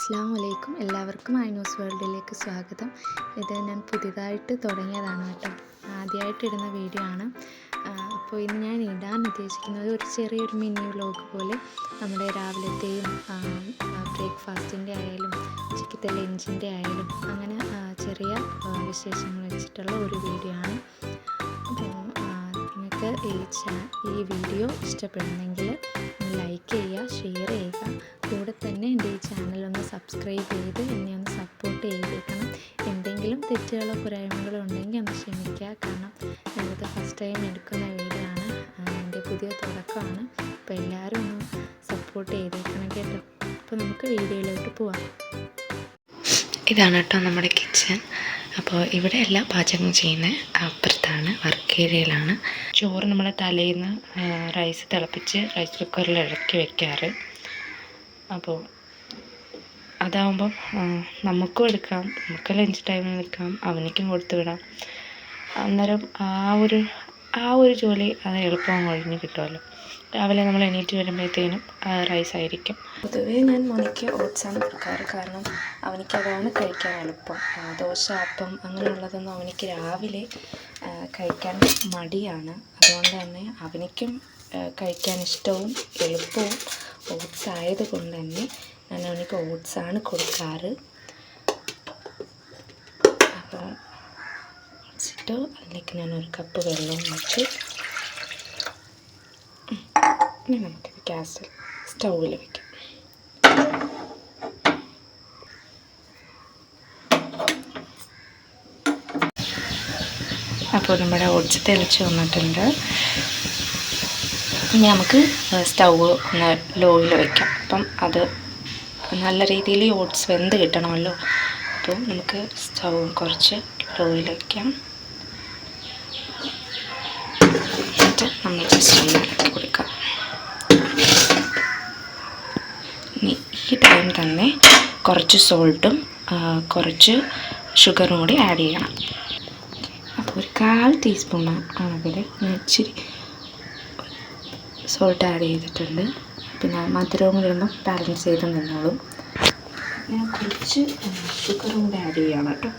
അസ്സലാമു അലൈക്കും. എല്ലാവർക്കും ഐനൂസ് വേൾഡിലേക്ക് സ്വാഗതം. ഇത് ഞാൻ പുതിയതായിട്ട് തുടങ്ങിയതാണ് കേട്ടോ, ആദ്യമായിട്ട് ഇടുന്ന വീഡിയോ ആണ്. അപ്പോൾ ഇന്ന് ഞാൻ ഇടാൻ ഉദ്ദേശിക്കുന്നത് ഒരു ചെറിയൊരു മിനി വ്ലോഗ് പോലെ നമ്മുടെ രാവിലത്തെയും ബ്രേക്ക്ഫാസ്റ്റിൻ്റെ ആയാലും ഉച്ചക്കത്തെ ലഞ്ചിൻ്റെ ആയാലും അങ്ങനെ ചെറിയ വിശേഷങ്ങൾ വെച്ചിട്ടുള്ള ഒരു വീഡിയോ ആണ്. അപ്പോൾ നിങ്ങൾക്ക് ഈ വീഡിയോ ഇഷ്ടപ്പെടുന്നെങ്കിൽ ലൈക്ക് ചെയ്യുക, ഷെയർ ചെയ്യുക, കൂടെ തന്നെ എൻ്റെ ഈ ചാനലൊന്ന് സബ്സ്ക്രൈബ് ചെയ്ത് എന്നെ ഒന്ന് സപ്പോർട്ട് ചെയ്തേക്കണം. എന്തെങ്കിലും തെറ്റുകളോ കുരായ്മകളോ ഉണ്ടെങ്കിൽ ഒന്ന് ക്ഷമിക്കുക. കാരണം ഞാനിത് ഫസ്റ്റ് ടൈം എടുക്കുന്ന വീഡിയോ ആണ്, എൻ്റെ പുതിയ തുടക്കമാണ്. അപ്പോൾ എല്ലാവരും ഒന്ന് സപ്പോർട്ട് ചെയ്തേക്കണം കേട്ടോ. അപ്പോൾ നമുക്ക് വീഡിയോയിലോട്ട് പോവാം. ഇതാണ് കേട്ടോ നമ്മുടെ കിച്ചൺ. അപ്പോൾ ഇവിടെ എല്ലാം പാചകം ചെയ്യുന്നത് അപ്പുറത്താണ്, വർക്ക് ഏരിയയിലാണ്. ചോറ് നമ്മൾ തലേന്ന് റൈസ് തിളപ്പിച്ച് റൈസ് കുക്കറിൽ ഇറക്കി വെക്കാറ്. അപ്പോൾ അതാവുമ്പം നമുക്കും എടുക്കാം, നമുക്ക് ലഞ്ച് ടൈമിൽ എടുക്കാം, അവനിക്കും കൊടുത്തു വിടാം. അന്നേരം ആ ഒരു ജോലി അത് എളുപ്പം കഴിഞ്ഞ് കിട്ടുമല്ലോ. രാവിലെ നമ്മൾ എണീറ്റ് വരുമ്പോഴത്തേനും റൈസ് ആയിരിക്കും. പൊതുവേ ഞാൻ മോനിക്ക് ഓട്സാണ് കൊടുക്കാറ്, കാരണം അവനിക്കതാണ് കഴിക്കാൻ എളുപ്പം. ദോശ, അപ്പം അങ്ങനെയുള്ളതൊന്നും അവനിക്ക് രാവിലെ കഴിക്കാൻ മടിയാണ്. അതുകൊണ്ട് തന്നെ അവനിക്കും കഴിക്കാൻ ഇഷ്ടവും എളുപ്പവും ഓട്സ് ആയതുകൊണ്ട് തന്നെ ഞാൻ അവനിക്ക് ഓട്സാണ് കൊടുക്കാറ്. അപ്പോൾ ഓട്സിട്ട് അതിലേക്ക് ഞാനൊരു കപ്പ് വെള്ളവും വെച്ച് ഇനി നമുക്കിത് ഗ്യാസിൽ സ്റ്റൗവിൽ വയ്ക്കാം. അപ്പോൾ നമ്മുടെ ഓട്സ് തിളച്ച് വന്നിട്ടുണ്ട്. ഇനി നമുക്ക് സ്റ്റൗവ് ഒന്ന് ലോയിൽ വയ്ക്കാം. അപ്പം അത് നല്ല രീതിയിൽ ഓട്സ് വെന്ത് കിട്ടണമല്ലോ. അപ്പോൾ നമുക്ക് സ്റ്റൗവ് കുറച്ച് ലോയിൽ വയ്ക്കാം. എന്നിട്ട് നമ്മൾ ജസ്റ്റ് ഒന്ന് ഇളക്കി കൊടുക്കാം. ഇനി ഈ ടൈം തന്നെ കുറച്ച് സോൾട്ടും കുറച്ച് ഷുഗറും കൂടി ആഡ് ചെയ്യണം. അപ്പോൾ ഒരു 1/4 ടീസ്പൂൺ അളവിൽ ഇച്ചിരി സോൾട്ട് ആഡ് ചെയ്തിട്ടുണ്ട്. പിന്നെ മധുരവും കൂടി ഒന്ന് ബാലൻസ് ചെയ്ത് നിന്നോളും. ഞാൻ കുറച്ച് ഷുഗറും കൂടി ആഡ് ചെയ്യണം കേട്ടോ.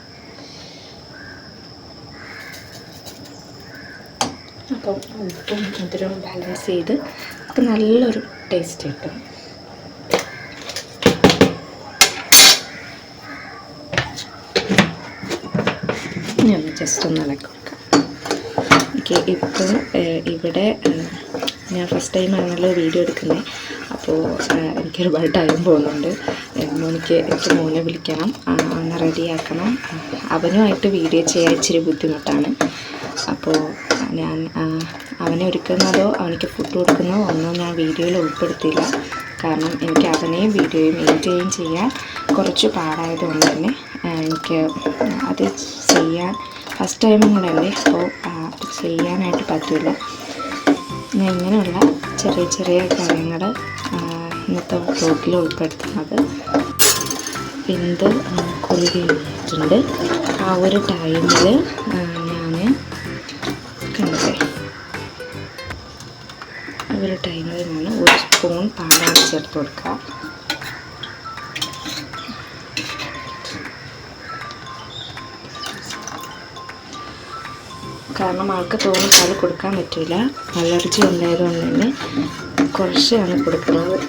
അപ്പം ഉപ്പും മധുരവും ബാലൻസ് ചെയ്ത് നമുക്ക് നല്ലൊരു ടേസ്റ്റ് കിട്ടും. ഞാൻ ജസ്റ്റ് ഒന്ന് ഇളക്കി കൊടുക്കാം. ഓക്കെ, ഇപ്പം ഇവിടെ ഞാൻ ഫസ്റ്റ് ടൈമാണല്ലോ വീഡിയോ എടുക്കുന്നത്. അപ്പോൾ എനിക്കൊരുപാട് ടൈം പോകുന്നുണ്ട്. എനിക്ക് മോനെ വിളിക്കണം, അവനെ റെഡിയാക്കണം. അവനുമായിട്ട് വീഡിയോ ചെയ്യാൻ ഇച്ചിരി ബുദ്ധിമുട്ടാണ്. അപ്പോൾ ഞാൻ അവനെ ഒരുക്കുന്നതോ അവനിക്ക് ഫുഡ് കൊടുക്കുന്നതോ ഒന്നും ഞാൻ വീഡിയോയിൽ ഉൾപ്പെടുത്തിയില്ല. കാരണം എനിക്ക് അവനെയും വീഡിയോയും എഡിറ്റ് ചെയ്യാൻ കുറച്ച് പാടായതുകൊണ്ട് തന്നെ എനിക്ക് അത് ചെയ്യാൻ ഫസ്റ്റ് ടൈമും കൂടെ അല്ലേ, അപ്പോൾ അത് ചെയ്യാനായിട്ട് പറ്റില്ല. ഞാൻ ഇങ്ങനെയുള്ള ചെറിയ ചെറിയ കാര്യങ്ങൾ ഇന്നത്തെ വ്ലോഗിൽ ഉൾപ്പെടുത്തുന്നത്. വെന്ത് കുറുകിയിട്ടുണ്ട്. ആ ഒരു ടൈമിൽ ഞാൻ കണ്ടതേ ആ ഒരു ടൈമിൽ ഞാൻ 1 സ്പൂൺ പാലാണ് ചേർത്ത് കൊടുക്കുക. കാരണം ആൾക്ക് തോന്നുന്ന പാൽ കൊടുക്കാൻ പറ്റില്ല, അലർജി ഉണ്ടായതുകൊണ്ട് തന്നെ കുറച്ചാണ് കൊടുക്കുന്നത്.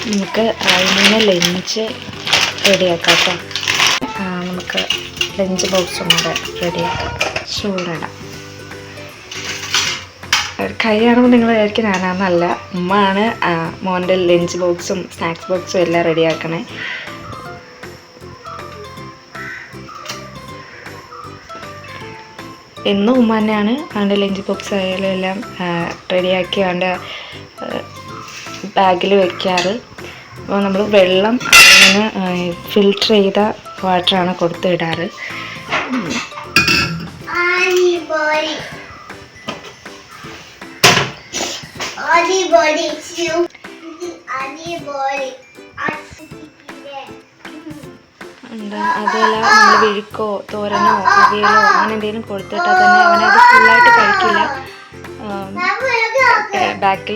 നമുക്ക് ഇങ്ങനെ ലഞ്ച് റെഡിയാക്കാം കേട്ടോ. നമുക്ക് ലഞ്ച് ബോക്സും കൂടെ റെഡിയാക്കാം. ചോറിടാം. കൈയാണെന്ന് നിങ്ങൾ വിചാരിക്കും ഞാനാണെന്നല്ല, ഉമ്മയാണ് മോൻ്റെ ലഞ്ച് ബോക്സും സ്നാക്സ് ബോക്സും എല്ലാം റെഡിയാക്കണേ. എന്നും ഉമ്മ തന്നെയാണ് അവൻ്റെ ലഞ്ച് ബോക്സ് ആയാലും എല്ലാം റെഡിയാക്കി അവൻ്റെ ബാഗിൽ വയ്ക്കാറ്. അപ്പോൾ നമ്മൾ വെള്ളം അങ്ങനെ ഫിൽട്ടർ ചെയ്ത വാട്ടറാണ് കൊടുത്ത് ഇടാറ്. അതുമല്ല നമ്മൾ വിഴുക്കോ തോരനോ അവിയലോ അങ്ങനെ എന്തെങ്കിലും കൊടുത്തിട്ടാൽ തന്നെ അവനത് ഫുള്ളായിട്ട് കഴിക്കില്ല. ബാക്കിൽ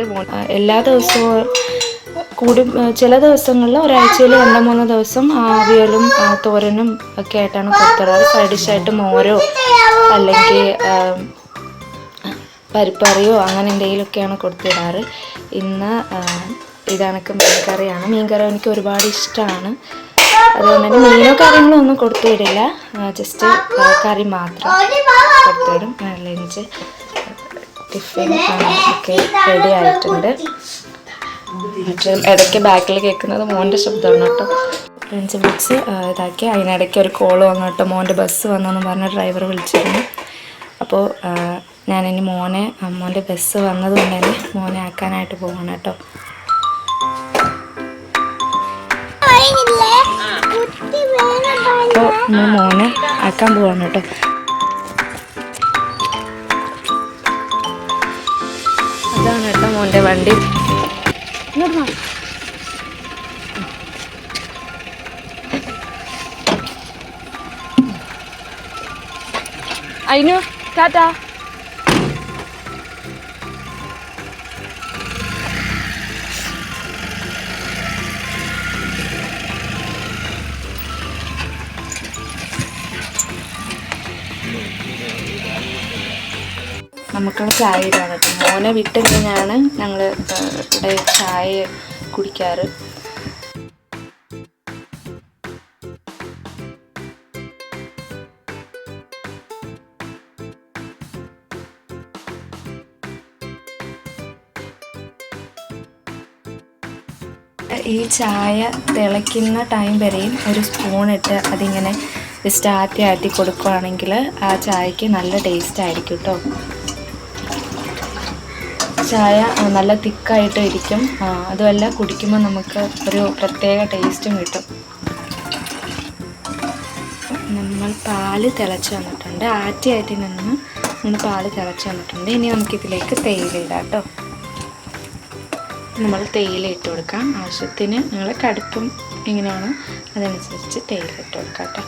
എല്ലാ ദിവസവും ചില ദിവസങ്ങളിൽ ഒരാഴ്ചയിൽ 2-3 ദിവസം അവിയലും തോരനും ഒക്കെ ആയിട്ടാണ് കൊടുത്തിടാറ്. സൈഡ് ഡിഷായിട്ട് മോരോ അല്ലെങ്കിൽ പരിപ്പറിയോ അങ്ങനെ എന്തെങ്കിലുമൊക്കെയാണ് കൊടുത്തിടാറ്. ഇന്ന് ഇതണക്ക് മീൻകറിയാണ്. മീൻകറി എനിക്ക് ഒരുപാട് ഇഷ്ടമാണ്. അതുകൊണ്ട് തന്നെ മീനോ കാര്യങ്ങളോ ഒന്നും കൊടുത്തു വിടില്ല, ജസ്റ്റ് കറി മാത്രം കൊടുത്തു വിടും. ലഞ്ച് ടിഫിൻ ഒക്കെ റെഡി ആയിട്ടുണ്ട്. ഇടയ്ക്ക് ബാക്കിൽ കേൾക്കുന്നത് മോൻ്റെ ശബ്ദമാണ് കേട്ടോ. ലഞ്ച് ബോക്സ് ഇതാക്കി അതിനിടയ്ക്ക് ഒരു കോൾ വന്നു കേട്ടോ. മോൻ്റെ ബസ് വന്നെന്ന് പറഞ്ഞ് ഡ്രൈവർ വിളിച്ചിരുന്നു. അപ്പോൾ ഞാനിനി മോൻ്റെ ബസ് വന്നതുകൊണ്ട് തന്നെ മോനെ ആക്കാനായിട്ട് പോകണം കേട്ടോ. അപ്പോൾ മോനെ ആക്കാൻ പോവാണ് കേട്ടോ. അതാണ് കേട്ടോ മോൻ്റെ വണ്ടി. അയിനു ടാറ്റാ. നമുക്കുള്ള ചായ ഇതാണ് കേട്ടോ. മോനെ വിട്ട് കഴിഞ്ഞാണ് ഞങ്ങൾ ഇവിടെ ചായ കുടിക്കാറ്. ഈ ചായ തിളയ്ക്കുന്ന ടൈം വരെയും ഒരു സ്പൂണിട്ട് അതിങ്ങനെ ആറ്റി കൊടുക്കുകയാണെങ്കിൽ ആ ചായക്ക് നല്ല ടേസ്റ്റ് ആയിരിക്കും കേട്ടോ. ചായ നല്ല തിക്കായിട്ട് ഇരിക്കും. അതുമല്ല കുടിക്കുമ്പോൾ നമുക്ക് ഒരു പ്രത്യേക ടേസ്റ്റും കിട്ടും. നമ്മൾ പാല് തിളച്ച് വന്നിട്ടുണ്ട്. ആറ്റി നിന്ന് നമ്മൾ പാല് തിളച്ച് വന്നിട്ടുണ്ട്. ഇനി നമുക്കിതിലേക്ക് തേയില ഇടാം കേട്ടോ. നമ്മൾ തേയില ഇട്ട് കൊടുക്കാം. ആവശ്യത്തിന് നിങ്ങൾ കടുപ്പം എങ്ങനെയാണോ അതനുസരിച്ച് തേയില ഇട്ട് കൊടുക്കാം കേട്ടോ.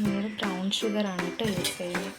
നമ്മൾ ബ്രൗൺ ഷുഗറാണ് കേട്ടോ യൂസ് ചെയ്യുന്നത്.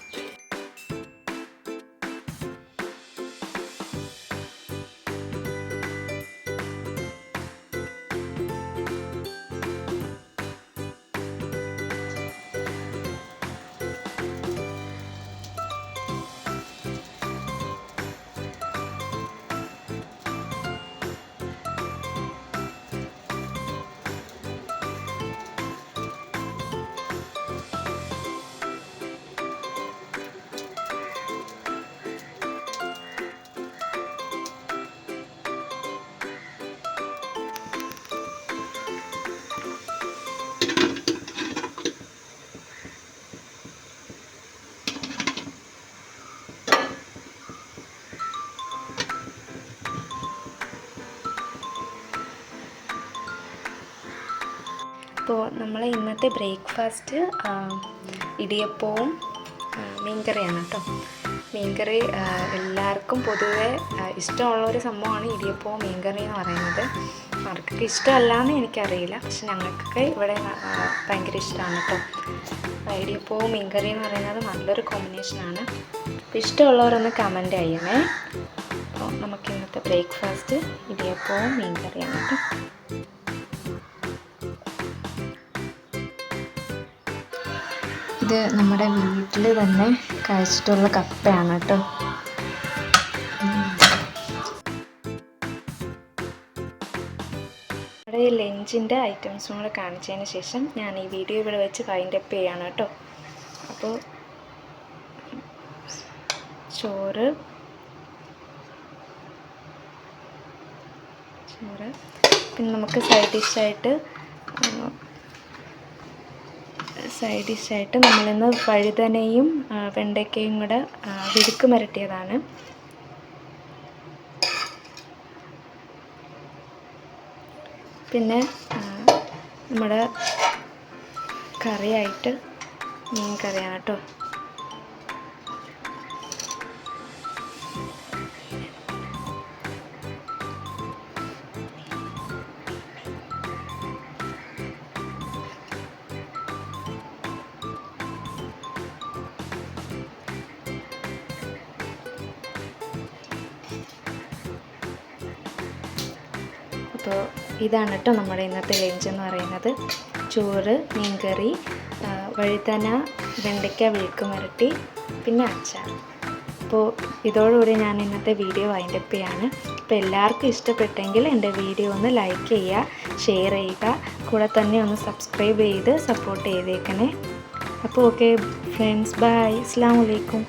അപ്പോൾ നമ്മൾ ഇന്നത്തെ ബ്രേക്ക്ഫാസ്റ്റ് ഇടിയപ്പവും മീൻകറിയാണ് കേട്ടോ. മീൻകറി എല്ലാവർക്കും പൊതുവെ ഇഷ്ടമുള്ളൊരു സംഭവമാണ് ഇടിയപ്പവും മീൻകറി എന്ന് പറയുന്നത്. ആർക്കൊക്കെ ഇഷ്ടമല്ലാന്ന് എനിക്കറിയില്ല, പക്ഷെ ഞങ്ങൾക്കൊക്കെ ഇവിടെ ഭയങ്കര ഇഷ്ടമാണ് കേട്ടോ. ഇടിയപ്പവും മീൻകറി എന്ന് പറയുന്നത് നല്ലൊരു കോമ്പിനേഷനാണ്. അപ്പോൾ ഇഷ്ടമുള്ളവരൊന്ന് കമൻറ്റ് ചെയ്യണേ. അപ്പോൾ നമുക്ക് ഇന്നത്തെ ബ്രേക്ക്ഫാസ്റ്റ് ഇടിയപ്പവും മീൻകറിയാണ് കേട്ടോ. ഇത് നമ്മുടെ വീട്ടിൽ തന്നെ കഴിച്ചിട്ടുള്ള കപ്പയാണ് കേട്ടോ. നമ്മുടെ ഈ ലഞ്ചിൻ്റെ ഐറ്റംസും കൂടെ കാണിച്ചതിന് ശേഷം ഞാൻ ഈ വീഡിയോ ഇവിടെ വെച്ച് വൈൻഡപ്പ് ചെയ്യാണ് കേട്ടോ. അപ്പോൾ ചോറ് പിന്നെ നമുക്ക് സൈഡ് ഡിഷായിട്ട് സൈഡ് ഡിഷായിട്ട് നമ്മളിന്ന് വഴുതനയും വെണ്ടയ്ക്കയും കൂടെ വിഴുക്ക് മരട്ടിയതാണ്. പിന്നെ നമ്മുടെ കറിയായിട്ട് മീൻ കറിയാണ് കേട്ടോ. അപ്പോൾ ഇതാണ് കേട്ടോ നമ്മുടെ ഇന്നത്തെ ലഞ്ച് എന്ന് പറയുന്നത്. ചോറ്, മീൻകറി, വഴുതന വെണ്ടയ്ക്ക വിഴുക്ക് മരട്ടി, പിന്നെ അച്ചാർ. അപ്പോൾ ഇതോടുകൂടി ഞാൻ ഇന്നത്തെ വീഡിയോ വൈൻഡപ്പ് ചെയ്യാണ്. അപ്പോൾ എല്ലാവർക്കും ഇഷ്ടപ്പെട്ടെങ്കിൽ എൻ്റെ വീഡിയോ ഒന്ന് ലൈക്ക് ചെയ്യുക, ഷെയർ ചെയ്യുക, കൂടെ തന്നെ ഒന്ന് സബ്സ്ക്രൈബ് ചെയ്ത് സപ്പോർട്ട് ചെയ്തേക്കണേ. അപ്പോൾ ഓക്കെ ഫ്രണ്ട്സ്, ബൈ, അസ്സലാമു അലൈക്കും.